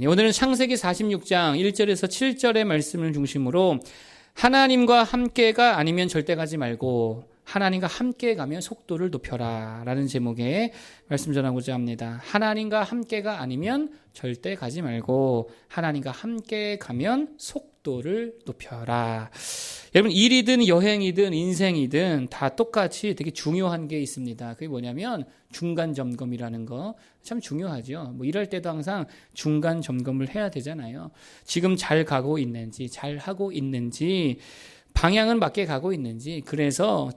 오늘은 창세기 46장 1절에서 7절의 말씀을 중심으로 하나님과 함께가 아니면 절대 가지 말고 하나님과 함께 가면 속도를 높여라 라는 제목의 말씀 전하고자 합니다. 하나님과 함께가 아니면 절대 가지 말고 하나님과 함께 가면 속도를 높여라. 여러분, 일이든 여행이든 인생이든 다 똑같이 되게 중요한 게 있습니다. 그게 뭐냐면 중간 점검이라는 거 참 중요하죠. 일할 때도 항상 중간 점검을 해야 되잖아요. 지금 잘 가고 있는지, 잘 하고 있는지, 방향은 맞게 가고 있는지, 그래서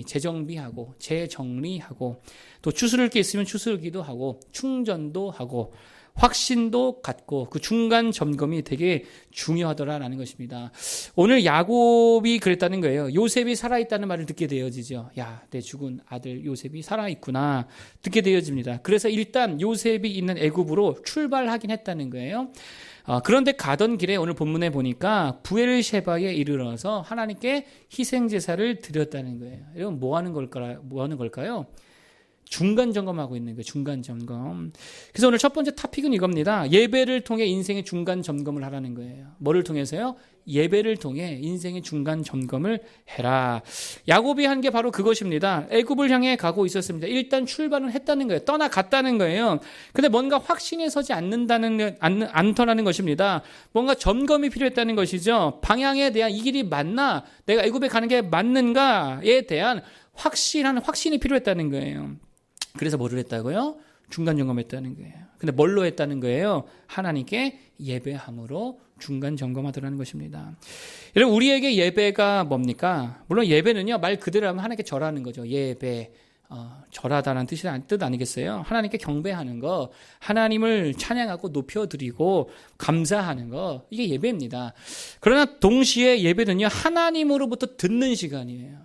재정비하고 재정리하고 또 추스를 게 있으면 추스르기도 하고 충전도 하고 확신도 갖고 그 중간 점검이 되게 중요하더라라는 것입니다. 오늘 야곱이 그랬다는 거예요. 요셉이 살아있다는 말을 듣게 되어지죠. 야, 내 죽은 아들 요셉이 살아있구나 듣게 되어집니다. 그래서 일단 요셉이 있는 애굽으로 출발하긴 했다는 거예요. 그런데 가던 길에 오늘 본문에 보니까 부엘셰바에 이르러서 하나님께 희생제사를 드렸다는 거예요. 여러분, 뭐 하는 걸까요? 중간 점검하고 있는 거예요. 중간 점검. 그래서 오늘 첫 번째 토픽은 이겁니다. 예배를 통해 인생의 중간 점검을 하라는 거예요. 뭐를 통해서요? 예배를 통해 인생의 중간 점검을 해라. 야곱이 한 게 바로 그것입니다. 애굽을 향해 가고 있었습니다. 일단 출발은 했다는 거예요. 떠나갔다는 거예요. 근데 뭔가 확신에 서지 않더라는 것입니다. 뭔가 점검이 필요했다는 것이죠. 방향에 대한 이 길이 맞나? 내가 애굽에 가는 게 맞는가에 대한 확신이 필요했다는 거예요. 그래서 뭐를 했다고요? 중간 점검했다는 거예요. 근데 뭘로 했다는 거예요? 하나님께 예배함으로 중간 점검하더라는 것입니다. 여러분, 우리에게 예배가 뭡니까? 물론 예배는요, 말 그대로 하면 하나님께 절하는 거죠. 예배, 절하다는 뜻 아니겠어요? 하나님께 경배하는 거, 하나님을 찬양하고 높여드리고 감사하는 거, 이게 예배입니다. 그러나 동시에 예배는요, 하나님으로부터 듣는 시간이에요.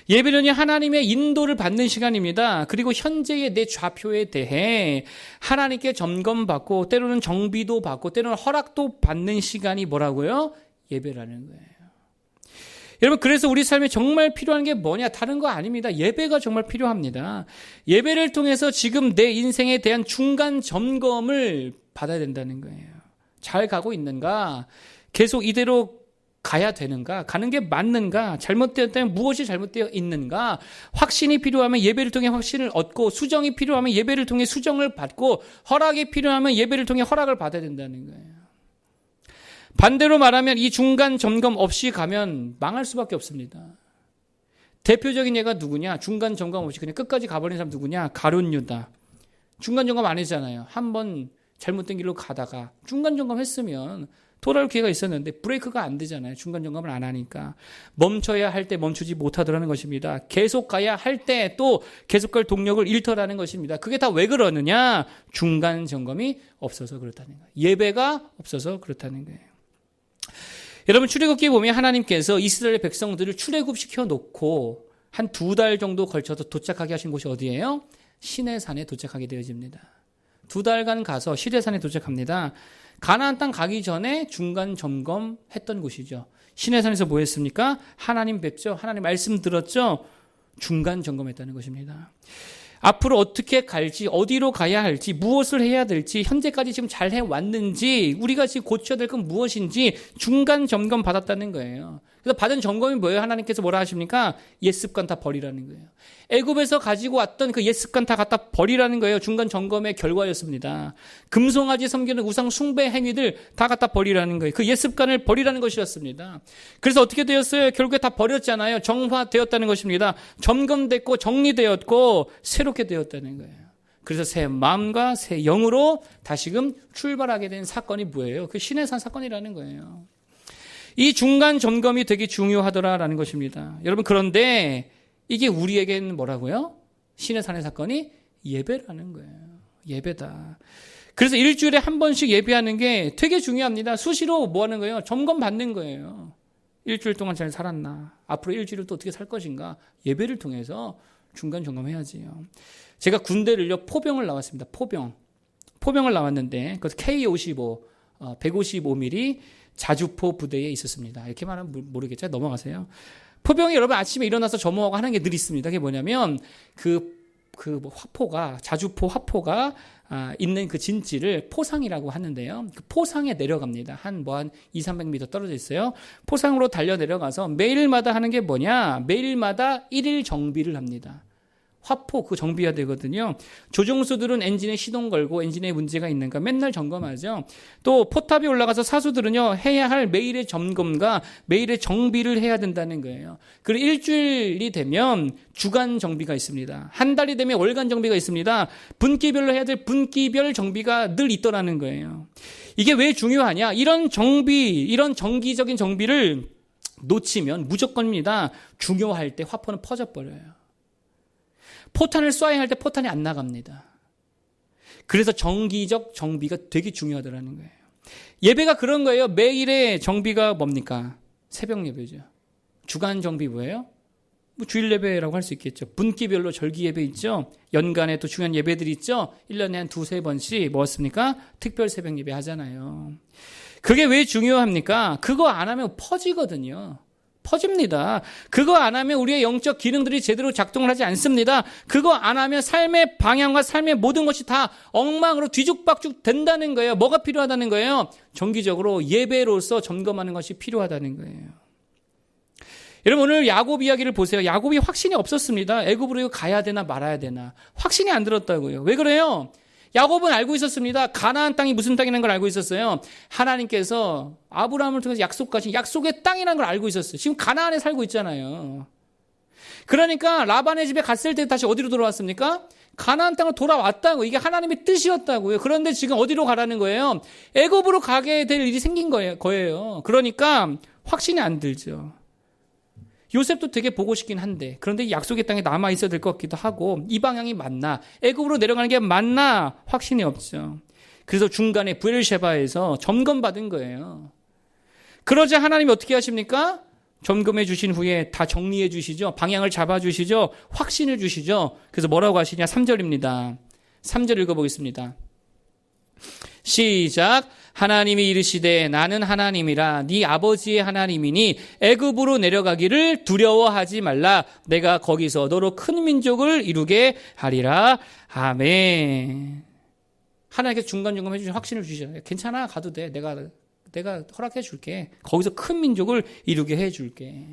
예배는요, 하나님의 인도를 받는 시간입니다. 그리고 현재의 내 좌표에 대해 하나님께 점검받고 때로는 정비도 받고 때로는 허락도 받는 시간이 뭐라고요? 예배라는 거예요. 여러분, 그래서 우리 삶에 정말 필요한 게 뭐냐? 다른 거 아닙니다. 예배가 정말 필요합니다. 예배를 통해서 지금 내 인생에 대한 중간 점검을 받아야 된다는 거예요. 잘 가고 있는가? 계속 이대로 가야 되는가? 가는 게 맞는가? 잘못되었다면 무엇이 잘못되어 있는가? 확신이 필요하면 예배를 통해 확신을 얻고, 수정이 필요하면 예배를 통해 수정을 받고, 허락이 필요하면 예배를 통해 허락을 받아야 된다는 거예요. 반대로 말하면 이 중간 점검 없이 가면 망할 수밖에 없습니다. 대표적인 예가 누구냐? 중간 점검 없이 그냥 끝까지 가버린 사람 누구냐? 가룟 유다. 중간 점검 안 했잖아요. 한번 잘못된 길로 가다가 중간 점검 했으면 돌아올 기회가 있었는데 브레이크가 안 되잖아요. 중간 점검을 안 하니까. 멈춰야 할 때 멈추지 못하더라는 것입니다. 계속 가야 할 때 또 계속 갈 동력을 잃더라는 것입니다. 그게 다 왜 그러느냐? 중간 점검이 없어서 그렇다는 거예요. 예배가 없어서 그렇다는 거예요. 여러분, 출애굽기에 보면 하나님께서 이스라엘 백성들을 출애굽시켜 놓고 한 2달 정도 걸쳐서 도착하게 하신 곳이 어디예요? 시내산에 도착하게 되어집니다. 2달간 가서 시내산에 도착합니다. 가나안 땅 가기 전에 중간 점검했던 곳이죠. 시내산에서 뭐 했습니까? 하나님 뵙죠. 하나님 말씀 들었죠. 중간 점검했다는 것입니다. 앞으로 어떻게 갈지, 어디로 가야 할지, 무엇을 해야 될지, 현재까지 지금 잘 해왔는지, 우리가 지금 고쳐야 될 건 무엇인지 중간 점검 받았다는 거예요. 그래서 받은 점검이 뭐예요? 하나님께서 뭐라 하십니까? 옛습관 다 버리라는 거예요. 애굽에서 가지고 왔던 그 옛습관 다 갖다 버리라는 거예요. 중간 점검의 결과였습니다. 금송아지 섬기는 우상 숭배 행위들 다 갖다 버리라는 거예요. 그 옛습관을 버리라는 것이었습니다. 그래서 어떻게 되었어요? 결국에 다 버렸잖아요. 정화되었다는 것입니다. 점검됐고 정리되었고 새롭게 되었다는 거예요. 그래서 새 마음과 새 영으로 다시금 출발하게 된 사건이 뭐예요? 그 시내산 사건이라는 거예요. 이 중간 점검이 되게 중요하더라라는 것입니다. 여러분, 그런데 이게 우리에게는 뭐라고요? 시내산의 사건이 예배라는 거예요. 예배다. 그래서 일주일에 한 번씩 예배하는 게 되게 중요합니다. 수시로 뭐 하는 거예요? 점검 받는 거예요. 일주일 동안 잘 살았나? 앞으로 일주일을 또 어떻게 살 것인가? 예배를 통해서 중간 점검해야지요. 제가 군대를요, 포병을 나왔습니다. 포병을 나왔는데, 그것도 K55, 155mm 자주포 부대에 있었습니다. 이렇게 말하면 모르겠죠? 넘어가세요. 포병이 여러분 아침에 일어나서 점호하고 하는 게 늘 있습니다. 그게 뭐냐면, 그 화포가, 자주포 화포가 있는 그 진지를 포상이라고 하는데요. 그 포상에 내려갑니다. 한 200-300m 떨어져 있어요. 포상으로 달려 내려가서 매일마다 하는 게 뭐냐? 매일마다 1일 정비를 합니다. 화포 그 정비해야 되거든요. 조종수들은 엔진에 시동 걸고 엔진에 문제가 있는가 맨날 점검하죠. 또 포탑에 올라가서 사수들은요, 해야 할 매일의 점검과 매일의 정비를 해야 된다는 거예요. 그리고 일주일이 되면 주간 정비가 있습니다. 한 달이 되면 월간 정비가 있습니다. 분기별로 해야 될 분기별 정비가 늘 있더라는 거예요. 이게 왜 중요하냐? 이런 정기적인 정비를 놓치면 무조건입니다. 중요할 때 화포는 퍼져버려요. 포탄을 쏴야 할 때 포탄이 안 나갑니다. 그래서 정기적 정비가 되게 중요하더라는 거예요. 예배가 그런 거예요. 매일의 정비가 뭡니까? 새벽 예배죠. 주간 정비 뭐예요? 주일 예배라고 할 수 있겠죠. 분기별로 절기 예배 있죠. 연간에 또 중요한 예배들이 있죠. 1년에 한 2-3번씩 뭐였습니까? 특별 새벽 예배 하잖아요. 그게 왜 중요합니까? 그거 안 하면 퍼지거든요. 퍼집니다. 그거 안 하면 우리의 영적 기능들이 제대로 작동을 하지 않습니다. 그거 안 하면 삶의 방향과 삶의 모든 것이 다 엉망으로 뒤죽박죽 된다는 거예요. 뭐가 필요하다는 거예요? 정기적으로 예배로서 점검하는 것이 필요하다는 거예요. 여러분 오늘 야곱 이야기를 보세요. 야곱이 확신이 없었습니다. 애굽으로 가야 되나 말아야 되나. 확신이 안 들었다고요. 왜 그래요? 야곱은 알고 있었습니다. 가나안 땅이 무슨 땅이라는 걸 알고 있었어요. 하나님께서 아브라함을 통해서 약속하신 약속의 땅이라는 걸 알고 있었어요. 지금 가나안에 살고 있잖아요. 그러니까 라반의 집에 갔을 때 다시 어디로 돌아왔습니까? 가나안 땅으로 돌아왔다고. 이게 하나님의 뜻이었다고요. 그런데 지금 어디로 가라는 거예요? 애굽으로 가게 될 일이 생긴 거예요. 그러니까 확신이 안 들죠. 요셉도 되게 보고 싶긴 한데 그런데 약속의 땅에 남아 있어야 될 것 같기도 하고 이 방향이 맞나? 애굽으로 내려가는 게 맞나? 확신이 없죠. 그래서 중간에 브엘셰바에서 점검받은 거예요. 그러자 하나님이 어떻게 하십니까? 점검해 주신 후에 다 정리해 주시죠. 방향을 잡아 주시죠. 확신을 주시죠. 그래서 뭐라고 하시냐? 3절입니다. 3절 읽어보겠습니다. 시작. 하나님이 이르시되 나는 하나님이라 네 아버지의 하나님이니 애굽으로 내려가기를 두려워하지 말라. 내가 거기서 너로 큰 민족을 이루게 하리라. 아멘. 하나님께서 중간중간 해주신 확신을 주시잖아요. 괜찮아, 가도 돼. 내가 허락해 줄게. 거기서 큰 민족을 이루게 해 줄게.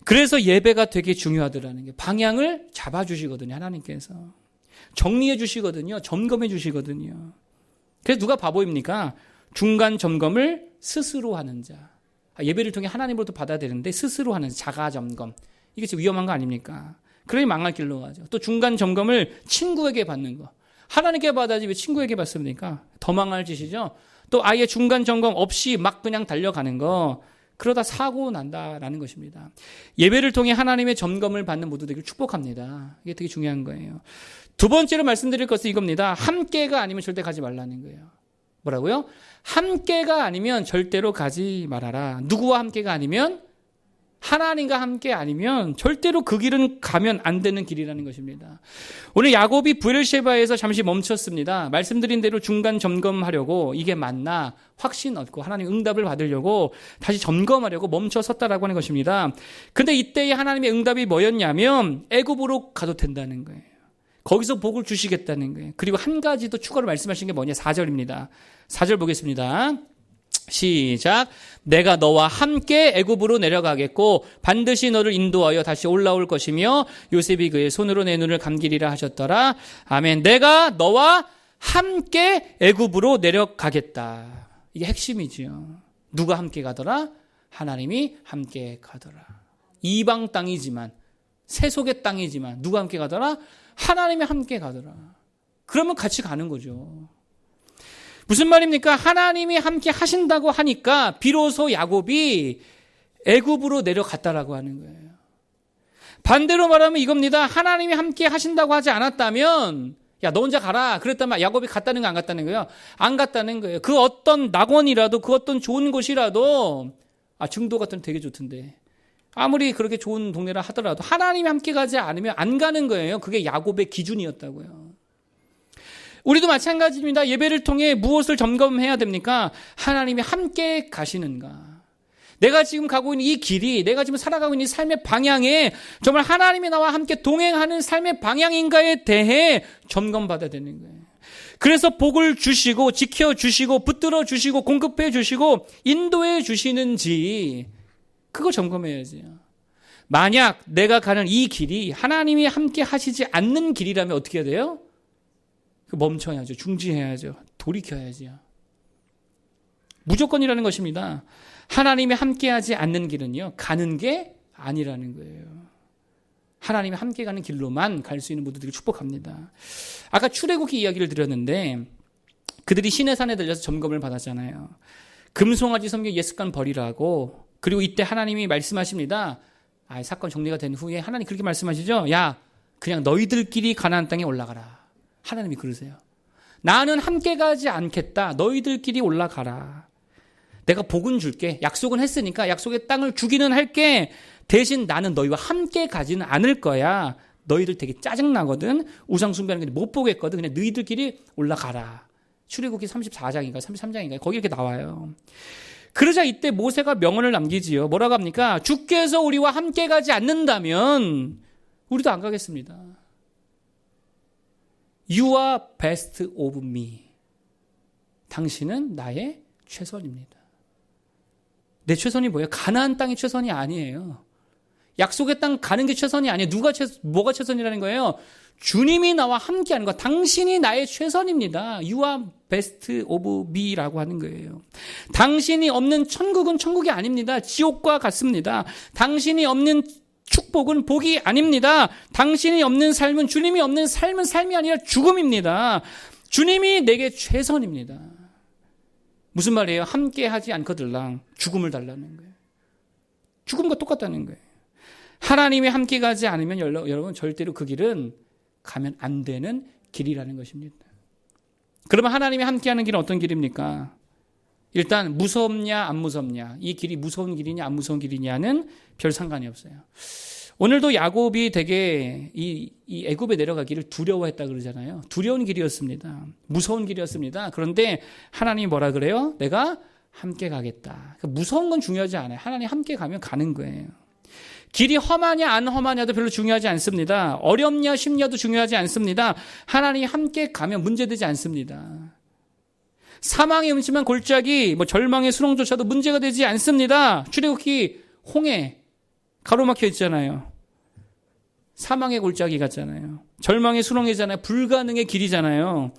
그래서 예배가 되게 중요하더라는 게 방향을 잡아주시거든요. 하나님께서 정리해 주시거든요. 점검해 주시거든요. 그래서 누가 바보입니까? 중간 점검을 스스로 하는 자. 예배를 통해 하나님으로부터 받아야 되는데 스스로 하는 자가 점검. 이게 진짜 위험한 거 아닙니까? 그러니 망할 길로 가죠. 또 중간 점검을 친구에게 받는 거. 하나님께 받아야지 왜 친구에게 받습니까? 더 망할 짓이죠. 또 아예 중간 점검 없이 막 그냥 달려가는 거. 그러다 사고 난다라는 것입니다. 예배를 통해 하나님의 점검을 받는 모두 되기를 축복합니다. 이게 되게 중요한 거예요. 두 번째로 말씀드릴 것은 이겁니다. 함께가 아니면 절대 가지 말라는 거예요. 뭐라고요? 함께가 아니면 절대로 가지 말아라. 누구와 함께가 아니면? 하나님과 함께 아니면 절대로 그 길은 가면 안 되는 길이라는 것입니다. 오늘 야곱이 브엘셰바에서 잠시 멈췄습니다. 말씀드린 대로 중간 점검하려고 이게 맞나 확신 얻고 하나님 응답을 받으려고 다시 점검하려고 멈춰 섰다라고 하는 것입니다. 근데 이때의 하나님의 응답이 뭐였냐면 애굽으로 가도 된다는 거예요. 거기서 복을 주시겠다는 거예요. 그리고 한 가지 더 추가로 말씀하신 게 뭐냐? 4절입니다. 4절 보겠습니다. 시작. 내가 너와 함께 애굽으로 내려가겠고 반드시 너를 인도하여 다시 올라올 것이며 요셉이 그의 손으로 내 눈을 감기리라 하셨더라. 아멘. 내가 너와 함께 애굽으로 내려가겠다. 이게 핵심이지요. 누가 함께 가더라? 하나님이 함께 가더라. 이방 땅이지만 세속의 땅이지만 누가 함께 가더라? 하나님이 함께 가더라. 그러면 같이 가는 거죠. 무슨 말입니까? 하나님이 함께 하신다고 하니까 비로소 야곱이 애굽으로 내려갔다라고 하는 거예요. 반대로 말하면 이겁니다. 하나님이 함께 하신다고 하지 않았다면 야, 너 혼자 가라. 그랬다면 야곱이 갔다는 거 안 갔다는 거예요? 안 갔다는 거예요. 그 어떤 낙원이라도 그 어떤 좋은 곳이라도 증도 같은 데 되게 좋던데 아무리 그렇게 좋은 동네라 하더라도 하나님이 함께 가지 않으면 안 가는 거예요. 그게 야곱의 기준이었다고요. 우리도 마찬가지입니다. 예배를 통해 무엇을 점검해야 됩니까? 하나님이 함께 가시는가? 내가 지금 가고 있는 이 길이, 내가 지금 살아가고 있는 이 삶의 방향에 정말 하나님이 나와 함께 동행하는 삶의 방향인가에 대해 점검받아야 되는 거예요. 그래서 복을 주시고 지켜주시고 붙들어 주시고 공급해 주시고 인도해 주시는지 그거 점검해야지. 만약 내가 가는 이 길이 하나님이 함께 하시지 않는 길이라면 어떻게 해야 돼요? 멈춰야죠. 중지해야죠. 돌이켜야죠. 무조건이라는 것입니다. 하나님이 함께하지 않는 길은요, 가는 게 아니라는 거예요. 하나님이 함께 가는 길로만 갈 수 있는 모두들을 축복합니다. 아까 출애굽기 이야기를 드렸는데 그들이 시내산에 들려서 점검을 받았잖아요. 금송아지 섬겨 옛습관 버리라고. 그리고 이때 하나님이 말씀하십니다. 사건 정리가 된 후에 하나님 그렇게 말씀하시죠. 야, 그냥 너희들끼리 가나안 땅에 올라가라. 하나님이 그러세요. 나는 함께 가지 않겠다. 너희들끼리 올라가라. 내가 복은 줄게. 약속은 했으니까 약속의 땅을 주기는 할게. 대신 나는 너희와 함께 가지는 않을 거야. 너희들 되게 짜증나거든. 우상 숭배하는 게 못 보겠거든. 그냥 너희들끼리 올라가라. 출애굽기 34장인가 33장인가 거기 이렇게 나와요. 그러자 이때 모세가 명언을 남기지요. 뭐라고 합니까? 주께서 우리와 함께 가지 않는다면 우리도 안 가겠습니다. You are best of me. 당신은 나의 최선입니다. 내 최선이 뭐예요? 가나안 땅이 최선이 아니에요. 약속의 땅 가는 게 최선이 아니에요. 뭐가 최선이라는 거예요? 주님이 나와 함께하는 것. 당신이 나의 최선입니다. You are best of me라고 하는 거예요. 당신이 없는 천국은 천국이 아닙니다. 지옥과 같습니다. 당신이 없는 축복은 복이 아닙니다. 당신이 없는 삶은, 주님이 없는 삶은 삶이 아니라 죽음입니다. 주님이 내게 최선입니다. 무슨 말이에요? 함께 하지 않거들랑 죽음을 달라는 거예요. 죽음과 똑같다는 거예요. 하나님이 함께 가지 않으면 여러분 절대로 그 길은 가면 안 되는 길이라는 것입니다. 그러면 하나님이 함께하는 길은 어떤 길입니까? 일단 무섭냐 안 무섭냐, 이 길이 무서운 길이냐 안 무서운 길이냐는 별 상관이 없어요. 오늘도 야곱이 되게 이 애굽에 내려가기를 두려워했다 그러잖아요. 두려운 길이었습니다. 무서운 길이었습니다. 그런데 하나님이 뭐라 그래요? 내가 함께 가겠다. 무서운 건 중요하지 않아요. 하나님 함께 가면 가는 거예요. 길이 험하냐 안 험하냐도 별로 중요하지 않습니다. 어렵냐 쉽냐도 중요하지 않습니다. 하나님이 함께 가면 문제되지 않습니다. 사망의 음침한 골짜기, 절망의 수렁조차도 문제가 되지 않습니다. 출애굽기 홍해 가로막혀 있잖아요. 사망의 골짜기 같잖아요. 절망의 수렁이잖아요. 불가능의 길이잖아요.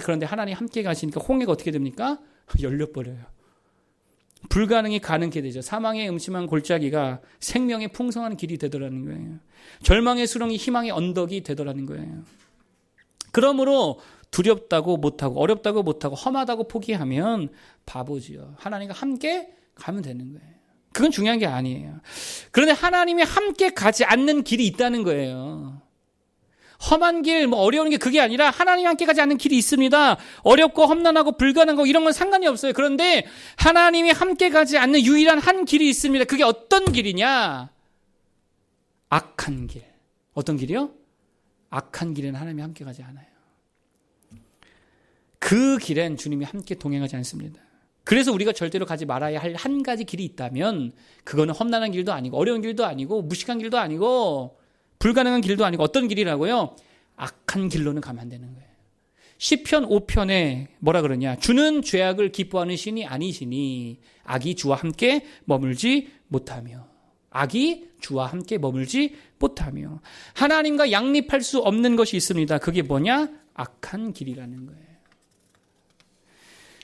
그런데 하나님 함께 가시니까 홍해가 어떻게 됩니까? 열려버려요. 불가능이 가능케 되죠. 사망의 음침한 골짜기가 생명의 풍성한 길이 되더라는 거예요. 절망의 수렁이 희망의 언덕이 되더라는 거예요. 그러므로 두렵다고 못하고 어렵다고 못하고 험하다고 포기하면 바보지요. 하나님과 함께 가면 되는 거예요. 그건 중요한 게 아니에요. 그런데 하나님이 함께 가지 않는 길이 있다는 거예요. 험한 길, 어려운 게 그게 아니라 하나님이 함께 가지 않는 길이 있습니다. 어렵고 험난하고 불가능한 거 이런 건 상관이 없어요. 그런데 하나님이 함께 가지 않는 유일한 한 길이 있습니다. 그게 어떤 길이냐? 악한 길. 어떤 길이요? 악한 길에는 하나님이 함께 가지 않아요. 그 길엔 주님이 함께 동행하지 않습니다. 그래서 우리가 절대로 가지 말아야 할 한 가지 길이 있다면 그거는 험난한 길도 아니고 어려운 길도 아니고 무식한 길도 아니고 불가능한 길도 아니고 어떤 길이라고요? 악한 길로는 가면 안 되는 거예요. 시편 5편에 뭐라 그러냐? 주는 죄악을 기뻐하는 신이 아니시니 악이 주와 함께 머물지 못하며. 악이 주와 함께 머물지 못하며. 하나님과 양립할 수 없는 것이 있습니다. 그게 뭐냐? 악한 길이라는 거예요.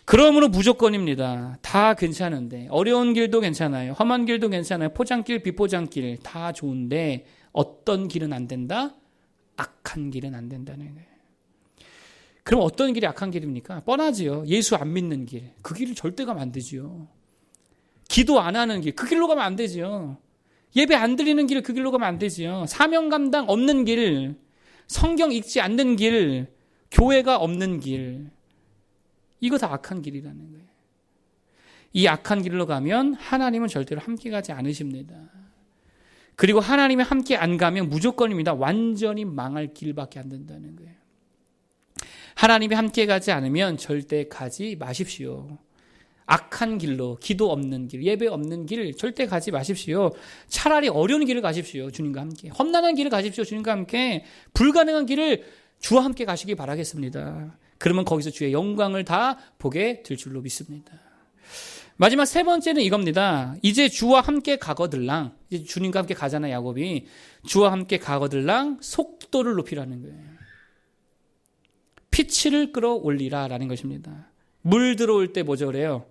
그러므로 무조건입니다. 다 괜찮은데 어려운 길도 괜찮아요. 험한 길도 괜찮아요. 포장길, 비포장길 다 좋은데 어떤 길은 안 된다? 악한 길은 안 된다는 거예요. 그럼 어떤 길이 악한 길입니까? 뻔하지요. 예수 안 믿는 길. 그 길을 절대 가면 안 되지요. 기도 안 하는 길. 그 길로 가면 안 되지요. 예배 안 드리는 길. 그 길로 가면 안 되지요. 사명 감당 없는 길. 성경 읽지 않는 길. 교회가 없는 길. 이거 다 악한 길이라는 거예요. 이 악한 길로 가면 하나님은 절대로 함께 가지 않으십니다. 그리고 하나님이 함께 안 가면 무조건입니다. 완전히 망할 길밖에 안 된다는 거예요. 하나님이 함께 가지 않으면 절대 가지 마십시오. 악한 길로, 기도 없는 길, 예배 없는 길 절대 가지 마십시오. 차라리 어려운 길을 가십시오. 주님과 함께. 험난한 길을 가십시오. 주님과 함께. 불가능한 길을 주와 함께 가시기 바라겠습니다. 그러면 거기서 주의 영광을 다 보게 될 줄로 믿습니다. 마지막 세 번째는 이겁니다. 이제 주와 함께 가거들랑, 이제 주님과 함께 가잖아요, 야곱이. 주와 함께 가거들랑 속도를 높이라는 거예요. 피치를 끌어올리라 라는 것입니다. 물 들어올 때 뭐죠 그래요?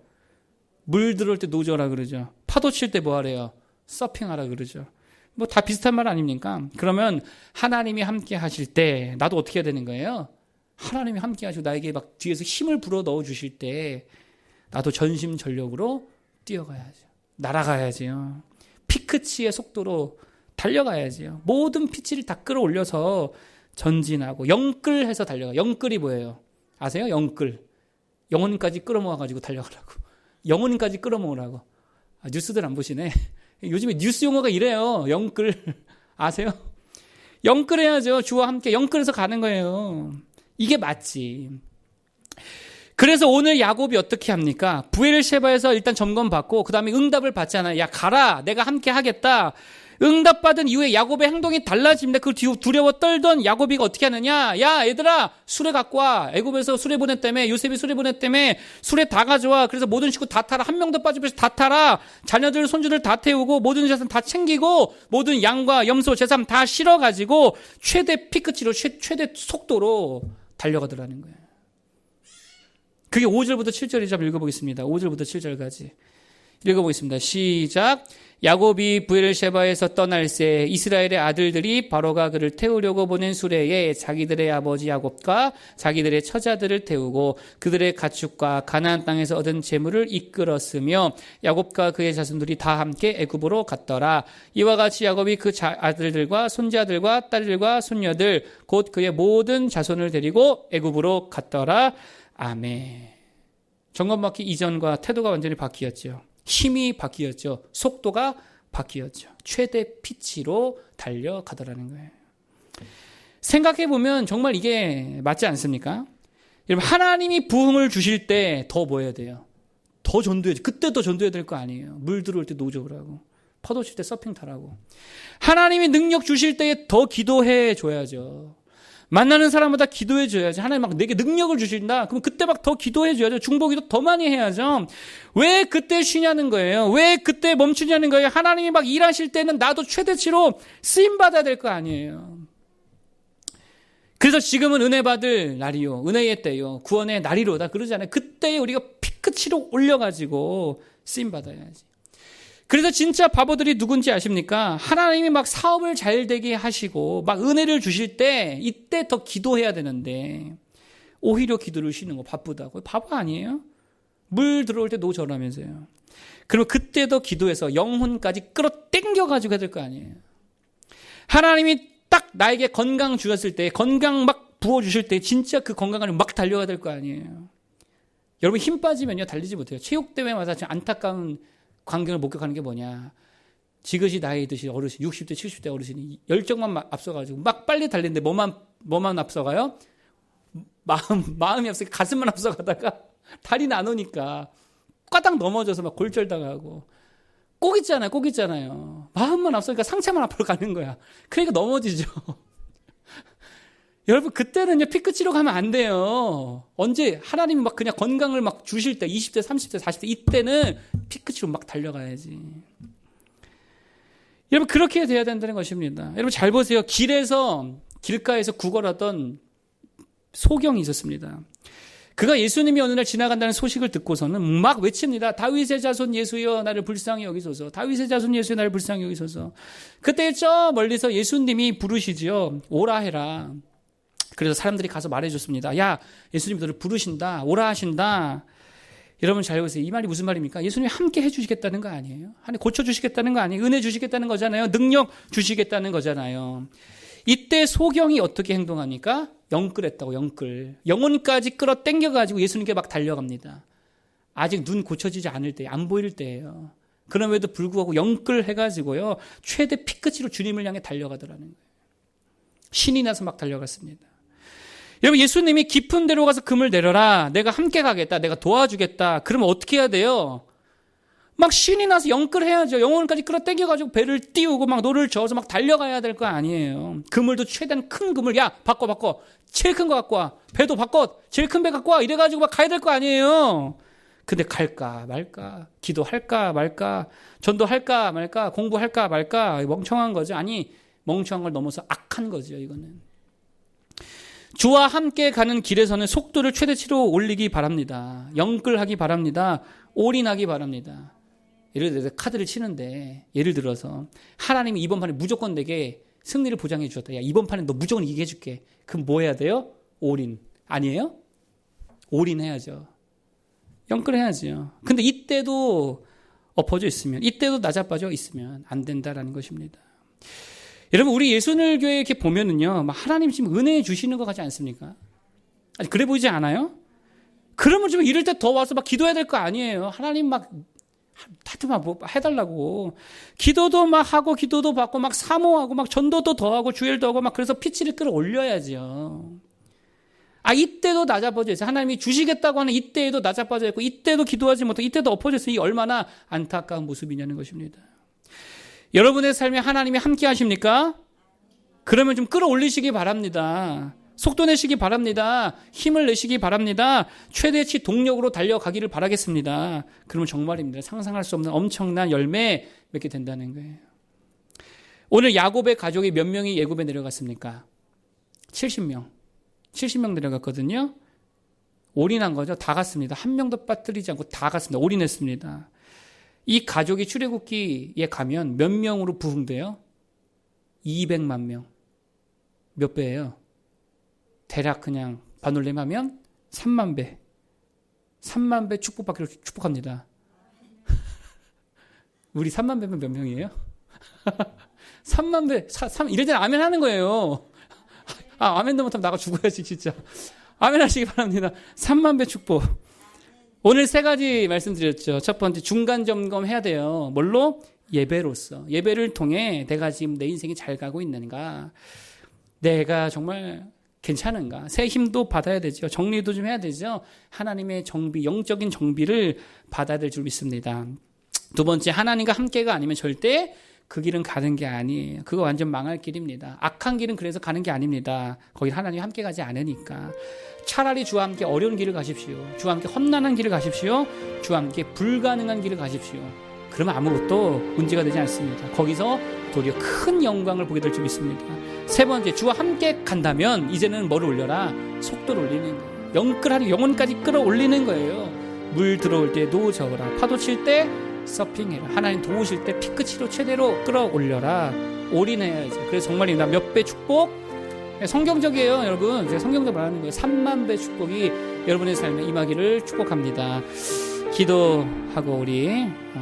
물 들어올 때 노저라 그러죠. 파도 칠 때 뭐 하래요? 서핑하라 그러죠. 뭐 다 비슷한 말 아닙니까? 그러면 하나님이 함께 하실 때 나도 어떻게 해야 되는 거예요? 하나님이 함께 하시고 나에게 막 뒤에서 힘을 불어 넣어 주실 때 나도 전심전력으로 뛰어가야죠. 날아가야지요. 피크치의 속도로 달려가야지요. 모든 피치를 다 끌어올려서 전진하고 영끌해서 달려가. 영끌이 뭐예요? 아세요? 영끌. 영혼까지 끌어모아가지고 달려가라고. 영혼까지 끌어모으라고. 뉴스들 안 보시네. 요즘에 뉴스 용어가 이래요. 영끌. 아세요? 영끌해야죠. 주와 함께 영끌해서 가는 거예요. 이게 맞지. 그래서 오늘 야곱이 어떻게 합니까? 브엘셰바에서 일단 점검받고 그 다음에 응답을 받잖아요. 야 가라. 내가 함께 하겠다. 응답받은 이후에 야곱의 행동이 달라집니다. 그 뒤로 두려워 떨던 야곱이가 어떻게 하느냐? 야 얘들아 수레 갖고 와. 애굽에서 수레 보냈다며. 요셉이 수레 보냈다며. 수레 다 가져와. 그래서 모든 식구 다 타라. 한 명도 빠지면서 다 타라. 자녀들 손주들 다 태우고 모든 재산 다 챙기고 모든 양과 염소 재산 다 실어가지고 최대 피크치로 최대 속도로 달려가더라는 거예요. 그게 5절부터 7절이죠. 한번 읽어보겠습니다. 5절부터 7절까지 읽어보겠습니다. 시작. 야곱이 브엘셰바에서 떠날새 이스라엘의 아들들이 바로가 그를 태우려고 보낸 수레에 자기들의 아버지 야곱과 자기들의 처자들을 태우고 그들의 가축과 가나안 땅에서 얻은 재물을 이끌었으며 야곱과 그의 자손들이 다 함께 애굽으로 갔더라. 이와 같이 야곱이 그 아들들과 손자들과 딸들과 손녀들 곧 그의 모든 자손을 데리고 애굽으로 갔더라. 아멘. 점검받기 이전과 태도가 완전히 바뀌었죠. 힘이 바뀌었죠. 속도가 바뀌었죠. 최대 피치로 달려가더라는 거예요. 생각해보면 정말 이게 맞지 않습니까? 여러분 하나님이 부흥을 주실 때 더 뭐 해야 돼요? 더 전도해야지. 그때 더 전도해야 될 거 아니에요. 물 들어올 때 노적을 하고 파도 칠 때 서핑 타라고. 하나님이 능력 주실 때에 더 기도해 줘야죠. 만나는 사람마다 기도해 줘야지. 하나님 막 내게 능력을 주신다. 그럼 그때 막 더 기도해 줘야죠. 중보기도 더 많이 해야죠. 왜 그때 쉬냐는 거예요. 왜 그때 멈추냐는 거예요. 하나님이 막 일하실 때는 나도 최대치로 쓰임 받아야 될 거 아니에요. 그래서 지금은 은혜 받을 날이요. 은혜의 때요. 구원의 날이로다 그러잖아요. 그때 우리가 피크치로 올려가지고 쓰임 받아야지. 그래서 진짜 바보들이 누군지 아십니까? 하나님이 막 사업을 잘 되게 하시고 막 은혜를 주실 때 이때 더 기도해야 되는데 오히려 기도를 쉬는 거 바쁘다고. 바보 아니에요? 물 들어올 때 노절하면서요. 그러면 그때도 기도해서 영혼까지 끌어당겨가지고 해야 될 거 아니에요. 하나님이 딱 나에게 건강 주셨을 때 건강 막 부어주실 때 진짜 그 건강을 막 달려가야 될 거 아니에요. 여러분 힘 빠지면요 달리지 못해요. 체육대회마다 지금 안타까운 광경을 목격하는 게 뭐냐. 지그시 나이 드신 어르신, 60대, 70대 어르신이 열정만 앞서가지고 막 빨리 달리는데 뭐만 앞서가요? 마음이 앞서가 가슴만 앞서가다가 다리는 안 오니까 까닥 넘어져서 막 골절당하고 꼭 있잖아요. 마음만 앞서니까 상체만 앞으로 가는 거야. 그러니까 넘어지죠. 여러분 그때는요 피크치로 가면 안 돼요. 언제 하나님이 막 그냥 건강을 막 주실 때 20대 30대 40대 이때는 피크치로 막 달려가야지. 여러분 그렇게 돼야 된다는 것입니다. 여러분 잘 보세요. 길가에서 구걸하던 소경이 있었습니다. 그가 예수님이 어느 날 지나간다는 소식을 듣고서는 막 외칩니다. 다윗의 자손 예수여 나를 불쌍히 여기소서. 다윗의 자손 예수여 나를 불쌍히 여기소서. 그때 저 멀리서 예수님이 부르시지요. 오라 해라. 그래서 사람들이 가서 말해줬습니다. 야, 예수님 너를 부르신다. 오라 하신다. 여러분 잘 보세요. 이 말이 무슨 말입니까? 예수님이 함께 해주시겠다는 거 아니에요? 하나님 고쳐주시겠다는 거 아니에요? 은혜 주시겠다는 거잖아요. 능력 주시겠다는 거잖아요. 이때 소경이 어떻게 행동합니까? 영끌했다고 영끌. 영혼까지 끌어당겨가지고 예수님께 막 달려갑니다. 아직 눈 고쳐지지 않을 때, 안 보일 때예요. 그럼에도 불구하고 영끌해가지고요. 최대 피크치로 주님을 향해 달려가더라는 거예요. 신이 나서 막 달려갔습니다. 여러분 그때는요 피크치로 가면 안 돼요. 언제 하나님이 막 그냥 건강을 막 주실 때 20대 30대 40대 이때는 피크치로 막 달려가야지. 여러분, 예수님이 깊은 데로 가서 금을 내려라. 내가 함께 가겠다. 내가 도와주겠다. 그러면 어떻게 해야 돼요? 막 신이 나서 영끌해야죠. 영혼까지 끌어당겨가지고 배를 띄우고 막 노를 저어서 막 달려가야 될 거 아니에요. 그물도 최대한 큰 그물, 야, 바꿔. 제일 큰 거 갖고 와. 배도 바꿔. 제일 큰 배 갖고 와. 이래가지고 막 가야 될 거 아니에요. 근데 갈까 말까, 기도할까 말까, 전도할까 말까, 공부할까 말까, 멍청한 거죠. 아니, 멍청한 걸 넘어서 악한 거죠, 이거는. 주와 함께 가는 길에서는 속도를 최대치로 올리기 바랍니다. 영끌하기 바랍니다. 올인하기 바랍니다. 예를 들어서 카드를 치는데, 예를 들어서 하나님이 이번 판에 무조건 내게 승리를 보장해 주셨다. 야, 이번 판에 너 무조건 이기게 해줄게. 그럼 뭐 해야 돼요? 올인. 아니에요? 올인해야죠. 영끌해야죠. 근데 이때도 엎어져 있으면, 이때도 나자빠져 있으면 안 된다라는 것입니다. 여러분, 우리 예수늘교회 이렇게 보면은요, 막 하나님 지금 은혜 주시는 것 같지 않습니까? 아니, 그래 보이지 않아요? 그러면 좀 이럴 때 더 와서 막 기도해야 될 거 아니에요. 하나님 막 다들 막 뭐 해달라고. 기도도 막 하고, 기도도 받고, 막 사모하고, 막 전도도 더 하고, 주일도 하고, 막 그래서 피치를 끌어올려야죠. 아, 이때도 낮아빠져 있어요. 하나님이 주시겠다고 하는 이때에도 낮아빠져 있고, 이때도 기도하지 못하고, 이때도 엎어져 있어요. 이 얼마나 안타까운 모습이냐는 것입니다. 여러분의 삶에 하나님이 함께 하십니까? 그러면 좀 끌어올리시기 바랍니다. 속도 내시기 바랍니다. 힘을 내시기 바랍니다. 최대치 동력으로 달려가기를 바라겠습니다. 그러면 정말입니다. 상상할 수 없는 엄청난 열매 맺게 된다는 거예요. 오늘 야곱의 가족이 몇 명이 애굽에 내려갔습니까? 70명. 70명 내려갔거든요. 올인한 거죠. 다 갔습니다. 한 명도 빠뜨리지 않고 다 갔습니다. 올인했습니다. 이 가족이 출애굽기에 가면 몇 명으로 부흥돼요? 200만 명. 몇 배예요? 대략 그냥 반올림하면 3만 배. 3만 배 축복받기로 축복합니다. 우리 3만 배면 몇 명이에요? 3만 배. 이럴 때는 아멘 하는 거예요. 아, 아멘도 못하면 나가 죽어야지, 진짜. 아멘 하시기 바랍니다. 3만 배 축복. 오늘 세 가지 말씀드렸죠. 첫 번째, 중간 점검해야 돼요. 뭘로? 예배로서. 예배를 통해 내가 지금 내 인생이 잘 가고 있는가? 내가 정말 괜찮은가? 새 힘도 받아야 되죠. 정리도 좀 해야 되죠. 하나님의 정비, 영적인 정비를 받아야 될 줄 믿습니다. 두 번째, 하나님과 함께가 아니면 절대 그 길은 가는 게 아니에요. 그거 완전 망할 길입니다. 악한 길은 그래서 가는 게 아닙니다. 거기 하나님이 함께 가지 않으니까. 차라리 주와 함께 어려운 길을 가십시오. 주와 함께 험난한 길을 가십시오. 주와 함께 불가능한 길을 가십시오. 그러면 아무것도 문제가 되지 않습니다. 거기서 도리어 큰 영광을 보게 될 줄 믿습니다. 세 번째, 주와 함께 간다면 이제는 뭐를 올려라? 속도를 올리는 거예요. 영끌하는 영혼까지 끌어올리는 거예요. 물 들어올 때 노 저어라. 파도 칠 때 서핑해라. 하나님 도우실 때 피끝으로 최대로 끌어올려라. 올인해야죠. 그래서 정말입니다. 몇 배 축복? 성경적이에요, 여러분. 제가 성경적 말하는 거예요. 3만 배 축복이 여러분의 삶에 임하기를 축복합니다. 기도하고 우리